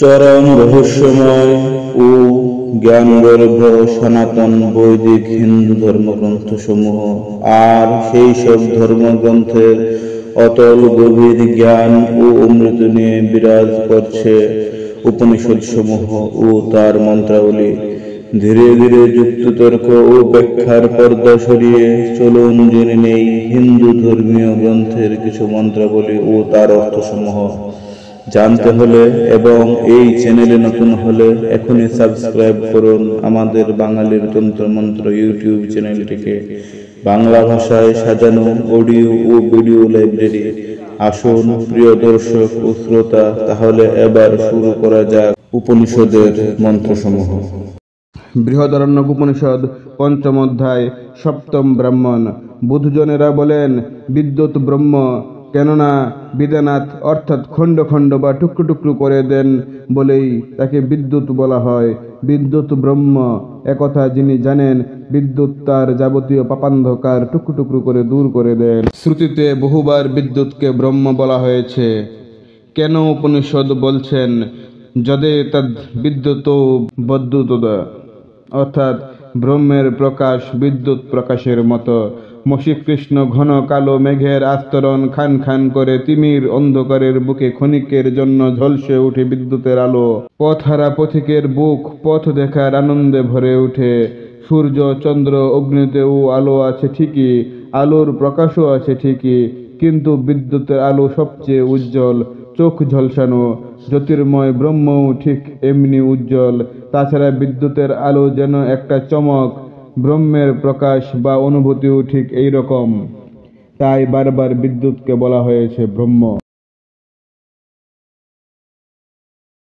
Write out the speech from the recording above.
চরম রহস্যময় ও জ্ঞানগর্ভ সনাতন বৈদিক হিন্দু ধর্মগ্রন্থসমূহ আর সেই সব ধর্মগ্রন্থের অতল গভীর জ্ঞান ও অমৃত নিয়ে বিরাজ করছে উপনিষদসমূহ ও তার মন্ত্রাবলী। ধীরে ধীরে যুক্তিতর্ক ও ব্যাখ্যার পর্দা সরিয়ে চলুন জেনে নেই হিন্দু ধর্মীয় গ্রন্থের কিছু মন্ত্রাবলী ও তার অর্থসমূহ। জানতে হলে এবং এই চ্যানেলে নতুন হলে এখনই সাবস্ক্রাইব করুন আমাদের বাঙালির তন্ত্রমন্ত্র ইউটিউব চ্যানেলটিকে। বাংলা ভাষায় সাজানো অডিও ও ভিডিও লাইব্রেরি। আসুন প্রিয় দর্শক ও শ্রোতা, তাহলে এবার শুরু করা যাক উপনিষদের মন্ত্রসমূহ। বৃহদারণ্যক উপনিষদ পঞ্চম অধ্যায় সপ্তম ব্রাহ্মণ। বুদ্ধজনেরা বলেন বিদ্যুৎ ব্রহ্ম, কেননা বিদ্যানাথ অর্থাৎ খণ্ড খণ্ড বা টুকরো টুকরো করে দেন বলেই তাকে বিদ্যুৎ বলা হয়। বিদ্যুৎ ব্রহ্ম একথা যিনি জানেন, বিদ্যুৎ তার যাবতীয় পাপান্ধকার টুকরো টুকরো করে দূর করে দেন। শ্রুতিতে বহুবার বিদ্যুৎকে ব্রহ্ম বলা হয়েছে। কেন উপনিষদ বলছেন যদে তদ বিদ্যুৎ বদ্যুৎ, অর্থাৎ ব্রহ্মের প্রকাশ বিদ্যুৎ প্রকাশের মতো। মসীকৃষ্ণ ঘন কালো মেঘের আস্তরণ খান খান করে তিমির অন্ধকারের বুকে ক্ষণিকের জন্য ঝলসে উঠে বিদ্যুতের আলো। পথহারা পথিকের বুক পথ দেখার আনন্দে ভরে উঠে। সূর্য চন্দ্র অগ্নিতেও আলো আছে ঠিকই, আলোর প্রকাশও আছে ঠিকই, কিন্তু বিদ্যুতের আলো সবচেয়ে উজ্জ্বল, চোখ ঝলসানো। জ্যোতির্ময় ব্রহ্মও ঠিক এমনি উজ্জ্বল। তাছাড়া বিদ্যুতের আলো যেন একটা চমক, ব্রহ্মের প্রকাশ বা অনুভূতিও ঠিক এই রকম। তাই বারবার বিদ্যুৎকে বলা হয়েছে ব্রহ্ম।